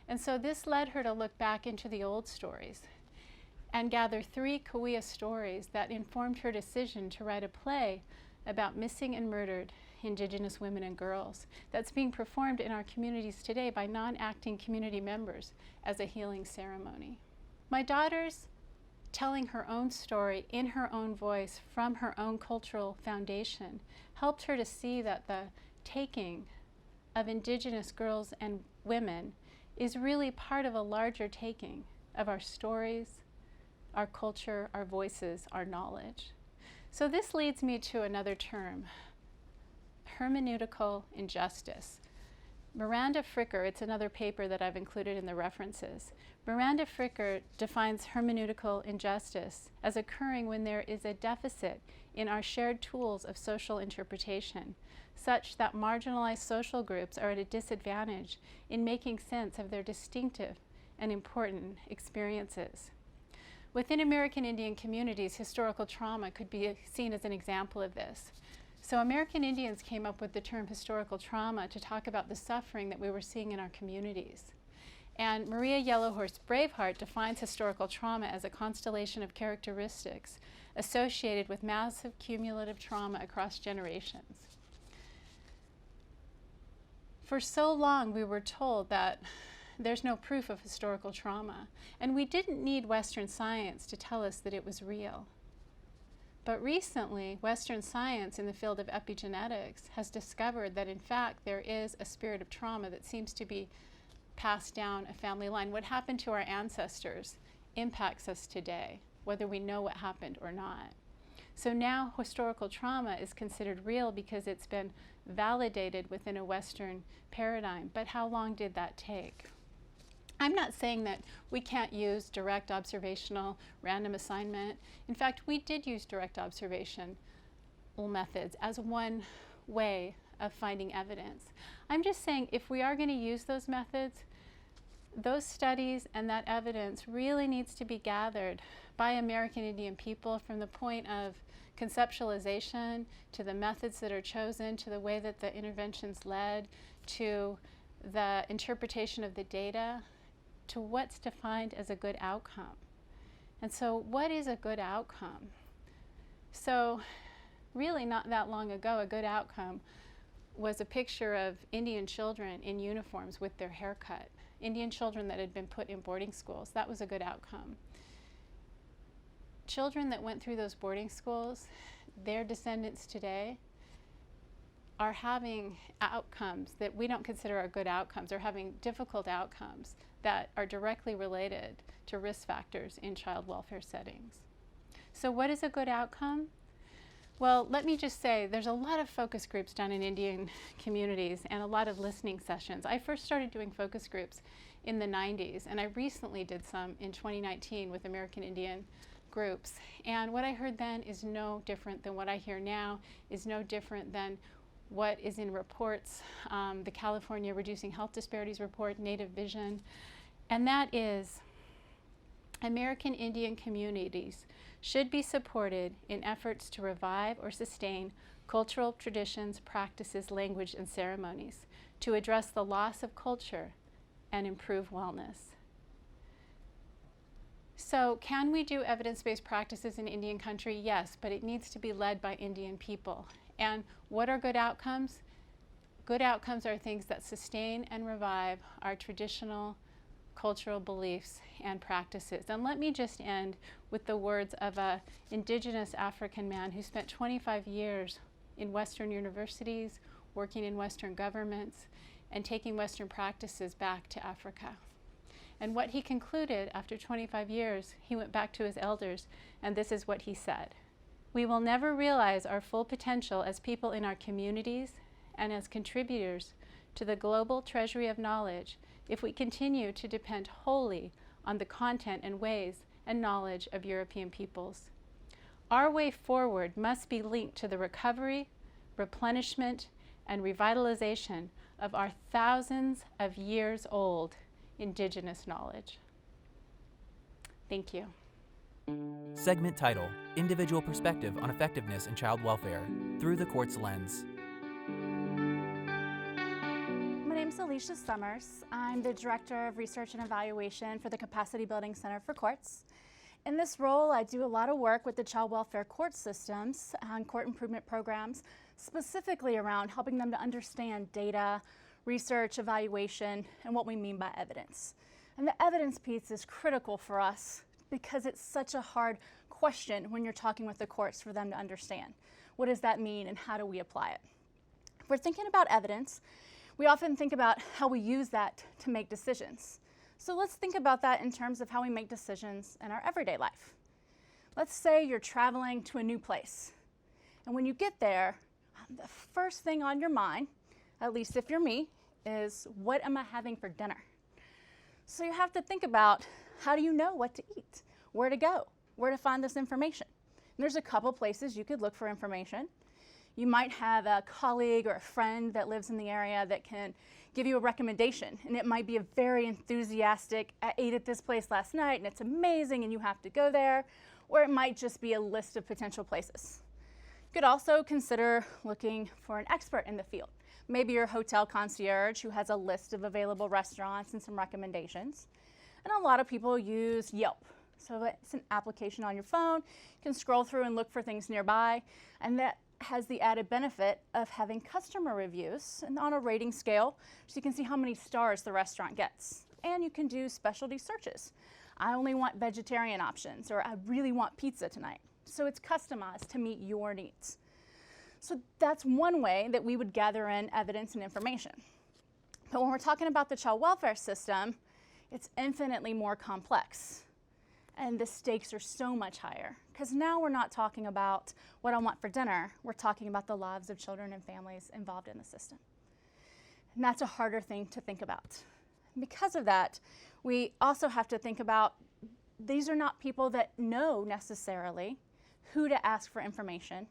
And so this led her to look back into the old stories and gather 3 Cahuilla stories that informed her decision to write a play about missing and murdered Indigenous women and girls that's being performed in our communities today by non-acting community members as a healing ceremony. My daughter's telling her own story in her own voice from her own cultural foundation helped her to see that the taking of Indigenous girls and women is really part of a larger taking of our stories, our culture, our voices, our knowledge. So this leads me to another term, hermeneutical injustice. Miranda Fricker, it's another paper that I've included in the references. Miranda Fricker defines hermeneutical injustice as occurring when there is a deficit in our shared tools of social interpretation, such that marginalized social groups are at a disadvantage in making sense of their distinctive and important experiences. Within American Indian communities, historical trauma could be seen as an example of this. So American Indians came up with the term historical trauma to talk about the suffering that we were seeing in our communities. And Maria Yellowhorse Braveheart defines historical trauma as a constellation of characteristics associated with massive cumulative trauma across generations. For so long, we were told that there's no proof of historical trauma, and we didn't need Western science to tell us that it was real. But recently, Western science in the field of epigenetics has discovered that in fact there is a spirit of trauma that seems to be passed down a family line. What happened to our ancestors impacts us today, whether we know what happened or not. So now historical trauma is considered real because it's been validated within a Western paradigm. But how long did that take? I'm not saying that we can't use direct observational random assignment. In fact, we did use direct observation methods as one way of finding evidence. I'm just saying if we are going to use those methods, those studies and that evidence really needs to be gathered by American Indian people from the point of conceptualization to the methods that are chosen, to the way that the interventions led, to the interpretation of the data, to what's defined as a good outcome. And so what is a good outcome? So really not that long ago, a good outcome was a picture of Indian children in uniforms with their hair cut. Indian children that had been put in boarding schools. That was a good outcome. Children that went through those boarding schools, their descendants today are having outcomes that we don't consider are good outcomes, or having difficult outcomes that are directly related to risk factors in child welfare settings. So what is a good outcome? Well, let me just say there's a lot of focus groups done in Indian communities and a lot of listening sessions. I first started doing focus groups in the 90s, and I recently did some in 2019 with American Indian groups. And what I heard then is no different than what I hear now, is no different than what is in reports, the California Reducing Health Disparities Report, Native Vision, and that is American Indian communities should be supported in efforts to revive or sustain cultural traditions, practices, language, and ceremonies to address the loss of culture and improve wellness. So can we do evidence-based practices in Indian country? Yes, but it needs to be led by Indian people. And what are good outcomes? Good outcomes are things that sustain and revive our traditional cultural beliefs and practices. And let me just end with the words of an indigenous African man who spent 25 years in Western universities, working in Western governments, and taking Western practices back to Africa. And what he concluded after 25 years, he went back to his elders, and this is what he said: "We will never realize our full potential as people in our communities and as contributors to the global treasury of knowledge if we continue to depend wholly on the content and ways and knowledge of European peoples. Our way forward must be linked to the recovery, replenishment, and revitalization of our thousands of years old indigenous knowledge." Thank you. Segment title: Individual Perspective on Effectiveness in Child Welfare Through the Court's Lens. My name is Alicia Summers. I'm the Director of Research and Evaluation for the Capacity Building Center for Courts. In this role, I do a lot of work with the child welfare court systems on court improvement programs, specifically around helping them to understand data, research, evaluation, and what we mean by evidence. And the evidence piece is critical for us because it's such a hard question when you're talking with the courts for them to understand. What does that mean and how do we apply it? If we're thinking about evidence, we often think about how we use that to make decisions. So let's think about that in terms of how we make decisions in our everyday life. Let's say you're traveling to a new place. And when you get there, the first thing on your mind, at least if you're me, is what am I having for dinner? So you have to think about, how do you know what to eat, where to go, where to find this information? And there's a couple places you could look for information. You might have a colleague or a friend that lives in the area that can give you a recommendation, and it might be a very enthusiastic, I ate at this place last night and it's amazing and you have to go there, or it might just be a list of potential places. You could also consider looking for an expert in the field. Maybe your hotel concierge who has a list of available restaurants and some recommendations. And a lot of people use Yelp. So it's an application on your phone. You can scroll through and look for things nearby, and that has the added benefit of having customer reviews and on a rating scale, so you can see how many stars the restaurant gets. And you can do specialty searches. I only want vegetarian options, or I really want pizza tonight. So it's customized to meet your needs. So that's one way that we would gather in evidence and information. But when we're talking about the child welfare system, it's infinitely more complex. And the stakes are so much higher, because now we're not talking about what I want for dinner, we're talking about the lives of children and families involved in the system. And that's a harder thing to think about. Because of that, we also have to think about, these are not people that know necessarily who to ask for information,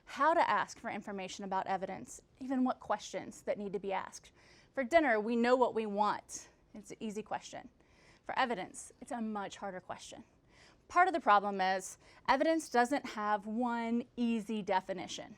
how to ask for information about evidence, even what questions that need to be asked. For dinner, we know what we want. It's an easy question. For evidence, it's a much harder question. Part of the problem is evidence doesn't have one easy definition.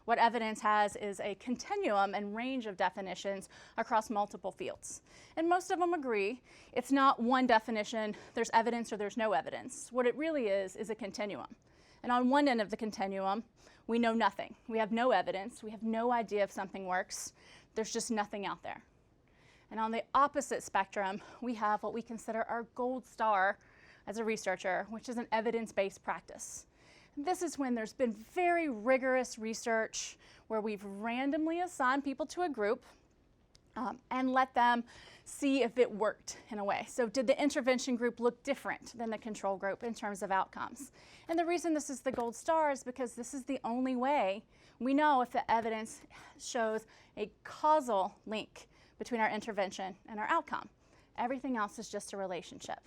What evidence has is a continuum and range of definitions across multiple fields. And most of them agree it's not one definition, there's evidence or there's no evidence. What it really is a continuum. And on one end of the continuum, we know nothing. We have no evidence, we have no idea if something works, there's just nothing out there. And on the opposite spectrum, we have what we consider our gold star as a researcher, which is an evidence-based practice. This is when there's been very rigorous research where we've randomly assigned people to a group and let them see if it worked in a way. So did the intervention group look different than the control group in terms of outcomes? And the reason this is the gold star is because this is the only way we know if the evidence shows a causal link between our intervention and our outcome. Everything else is just a relationship.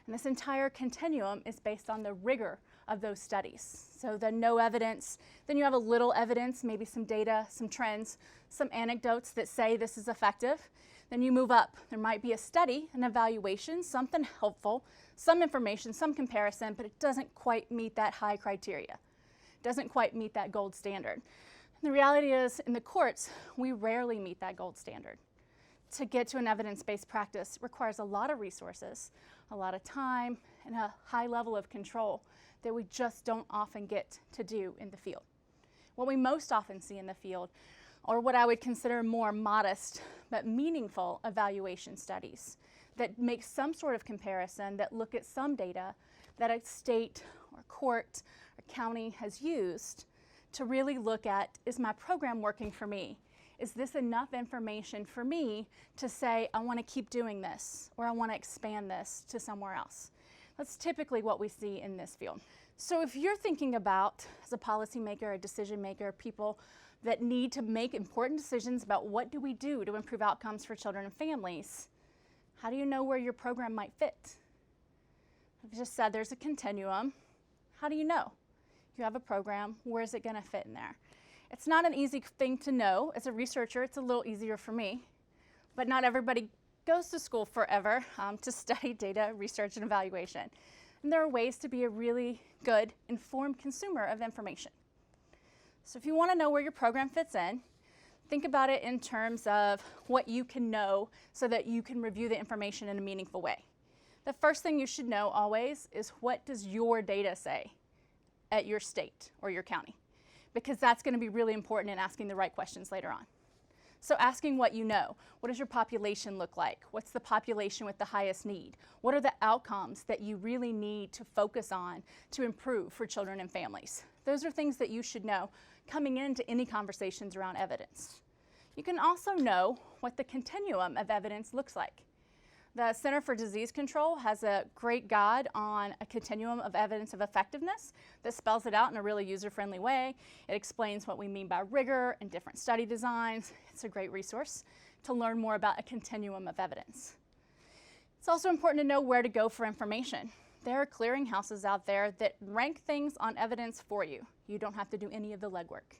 And this entire continuum is based on the rigor of those studies. So the no evidence, then you have a little evidence, maybe some data, some trends, some anecdotes that say this is effective. Then you move up. There might be a study, an evaluation, something helpful, some information, some comparison, but it doesn't quite meet that high criteria. It doesn't quite meet that gold standard. And the reality is, in the courts, we rarely meet that gold standard. To get to an evidence-based practice requires a lot of resources, a lot of time, and a high level of control that we just don't often get to do in the field. What we most often see in the field are what I would consider more modest but meaningful evaluation studies that make some sort of comparison, that look at some data that a state or court or county has used to really look at, is my program working for me? Is this enough information for me to say, I want to keep doing this, or I want to expand this to somewhere else? That's typically what we see in this field. So if you're thinking about, as a policymaker, a decision maker, people that need to make important decisions about what do we do to improve outcomes for children and families, how do you know where your program might fit? I've just said there's a continuum. How do you know? You have a program, where is it going to fit in there? It's not an easy thing to know. As a researcher, it's a little easier for me, but not everybody goes to school forever to study data, research, and evaluation. And there are ways to be a really good, informed consumer of information. So if you want to know where your program fits in, think about it in terms of what you can know so that you can review the information in a meaningful way. The first thing you should know always is, what does your data say at your state or your county? Because that's going to be really important in asking the right questions later on. So asking what you know. What does your population look like? What's the population with the highest need? What are the outcomes that you really need to focus on to improve for children and families? Those are things that you should know coming into any conversations around evidence. You can also know what the continuum of evidence looks like. The Center for Disease Control has a great guide on a continuum of evidence of effectiveness that spells it out in a really user-friendly way. It explains what we mean by rigor and different study designs. It's a great resource to learn more about a continuum of evidence. It's also important to know where to go for information. There are clearinghouses out there that rank things on evidence for you. You don't have to do any of the legwork.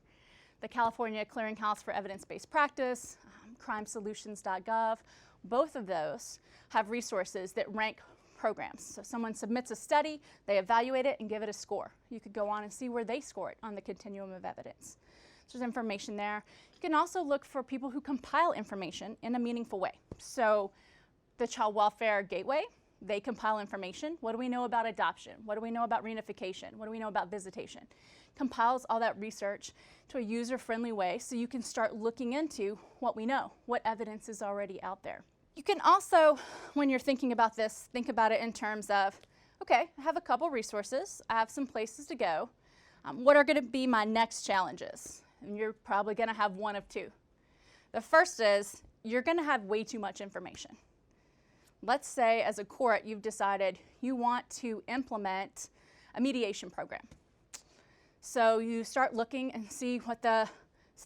The California Clearinghouse for Evidence-Based Practice, crimesolutions.gov, both of those have resources that rank programs. So someone submits a study, they evaluate it and give it a score. You could go on and see where they score it on the continuum of evidence. So there's information there. You can also look for people who compile information in a meaningful way. So the Child Welfare Gateway, they compile information. What do we know about adoption? What do we know about reunification? What do we know about visitation? Compiles all that research to a user-friendly way so you can start looking into what we know, what evidence is already out there. You can also, when you're thinking about this, think about it in terms of, okay, I have a couple resources, I have some places to go. What are going to be my next challenges? And you're probably going to have one of two. The first is, you're going to have way too much information. Let's say as a court you've decided you want to implement a mediation program. So you start looking and see what the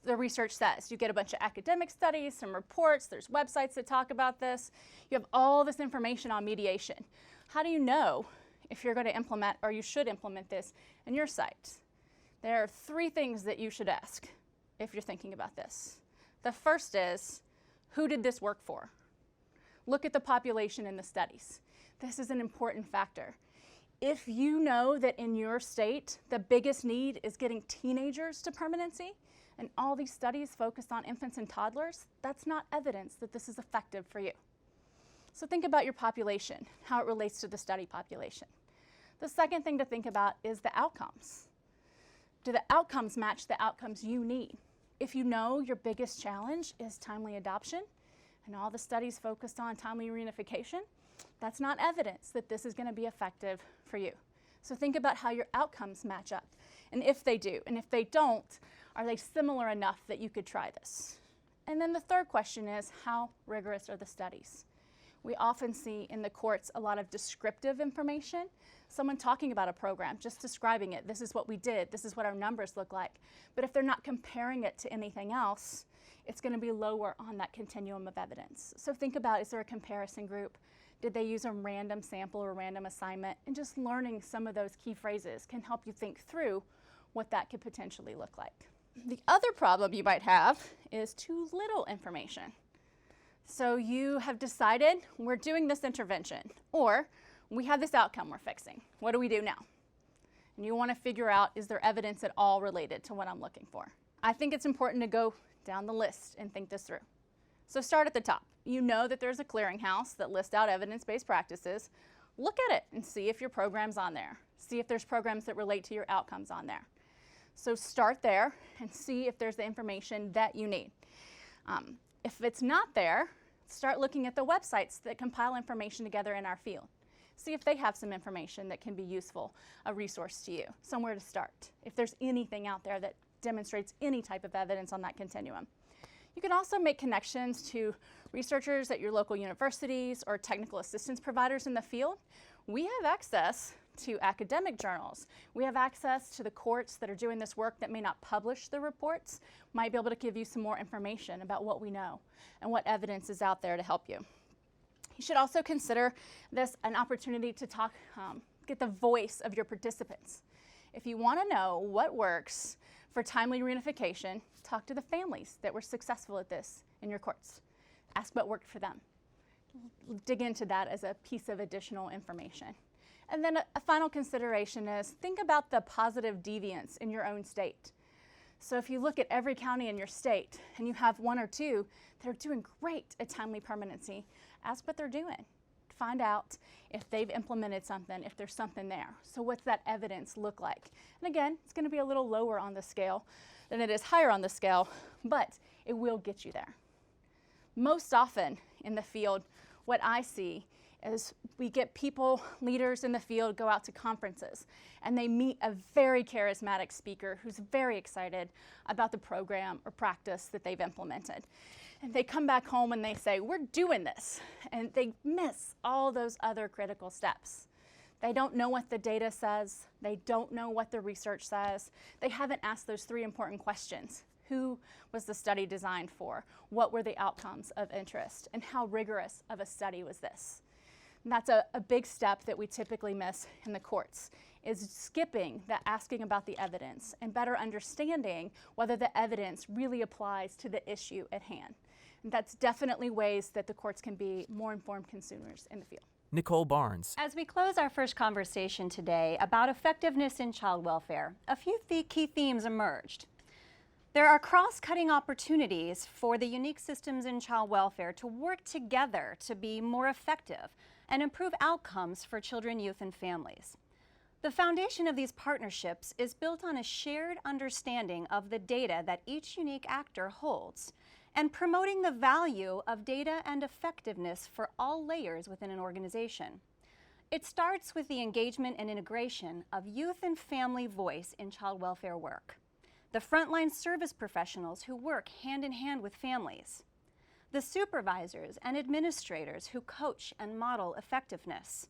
research says. You get a bunch of academic studies, some reports, there's websites that talk about this. You have all this information on mediation. How do you know if you're going to implement, or you should implement this in your site? There are three things that you should ask if you're thinking about this. The first is, who did this work for? Look at the population in the studies. This is an important factor. If you know that in your state the biggest need is getting teenagers to permanency, and all these studies focused on infants and toddlers, that's not evidence that this is effective for you. So think about your population, how it relates to the study population. The second thing to think about is the outcomes. Do the outcomes match the outcomes you need? If you know your biggest challenge is timely adoption, and all the studies focused on timely reunification, that's not evidence that this is going to be effective for you. So think about how your outcomes match up. And if they do, and if they don't, are they similar enough that you could try this? And then the third question is, how rigorous are the studies? We often see in the courts a lot of descriptive information, someone talking about a program, just describing it. This is what we did, this is what our numbers look like. But if they're not comparing it to anything else, it's going to be lower on that continuum of evidence. So think about, is there a comparison group? Did they use a random sample or random assignment? And just learning some of those key phrases can help you think through what that could potentially look like. The other problem you might have is too little information. So you have decided we're doing this intervention, or we have this outcome we're fixing. What do we do now? And you want to figure out, is there evidence at all related to what I'm looking for? I think it's important to go down the list and think this through. So start at the top. You know that there's a clearinghouse that lists out evidence-based practices. Look at it and see if your program's on there. See if there's programs that relate to your outcomes on there. So start there and see if there's the information that you need. If it's not there, start looking at the websites that compile information together in our field. See if they have some information that can be useful, a resource to you, somewhere to start, if there's anything out there that demonstrates any type of evidence on that continuum. You can also make connections to researchers at your local universities or technical assistance providers in the field. We have access to academic journals. We have access to the courts that are doing this work that may not publish the reports, might be able to give you some more information about what we know and what evidence is out there to help you. You should also consider this an opportunity to talk, get the voice of your participants. If you want to know what works for timely reunification, talk to the families that were successful at this in your courts. Ask what worked for them. Dig into that as a piece of additional information. And then a final consideration is think about the positive deviance in your own state. So if you look at every county in your state and you have one or two that are doing great at timely permanency, ask what they're doing. Find out if they've implemented something, if there's something there. So what's that evidence look like? And again, it's going to be a little lower on the scale than it is higher on the scale, but it will get you there. Most often in the field, what I see is we get people, leaders in the field, go out to conferences and they meet a very charismatic speaker who's very excited about the program or practice that they've implemented. And they come back home and they say, we're doing this. And they miss all those other critical steps. They don't know what the data says. They don't know what the research says. They haven't asked those three important questions. Who was the study designed for? What were the outcomes of interest? And how rigorous of a study was this? And that's a big step that we typically miss in the courts, is skipping the asking about the evidence and better understanding whether the evidence really applies to the issue at hand. And that's definitely ways that the courts can be more informed consumers in the field. Nicole Barnes. As we close our first conversation today about effectiveness in child welfare, a few key themes emerged. There are cross-cutting opportunities for the unique systems in child welfare to work together to be more effective and improve outcomes for children, youth, and families. The foundation of these partnerships is built on a shared understanding of the data that each unique actor holds and promoting the value of data and effectiveness for all layers within an organization. It starts with the engagement and integration of youth and family voice in child welfare work, the frontline service professionals who work hand in hand with families, the supervisors and administrators who coach and model effectiveness,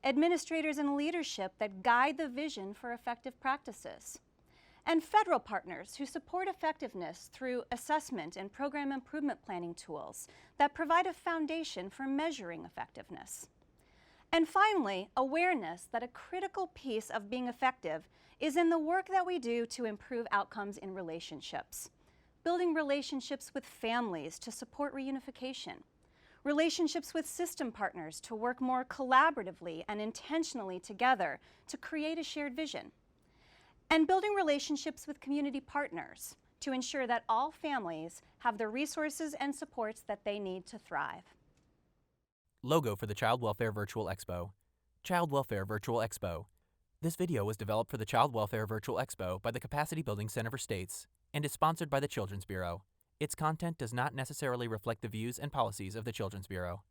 administrators in leadership that guide the vision for effective practices, and federal partners who support effectiveness through assessment and program improvement planning tools that provide a foundation for measuring effectiveness. And finally, awareness that a critical piece of being effective is in the work that we do to improve outcomes in relationships. Building relationships with families to support reunification, relationships with system partners to work more collaboratively and intentionally together to create a shared vision, and building relationships with community partners to ensure that all families have the resources and supports that they need to thrive. Logo for the Child Welfare Virtual Expo. Child Welfare Virtual Expo. This video was developed for the Child Welfare Virtual Expo by the Capacity Building Center for States and is sponsored by the Children's Bureau. Its content does not necessarily reflect the views and policies of the Children's Bureau.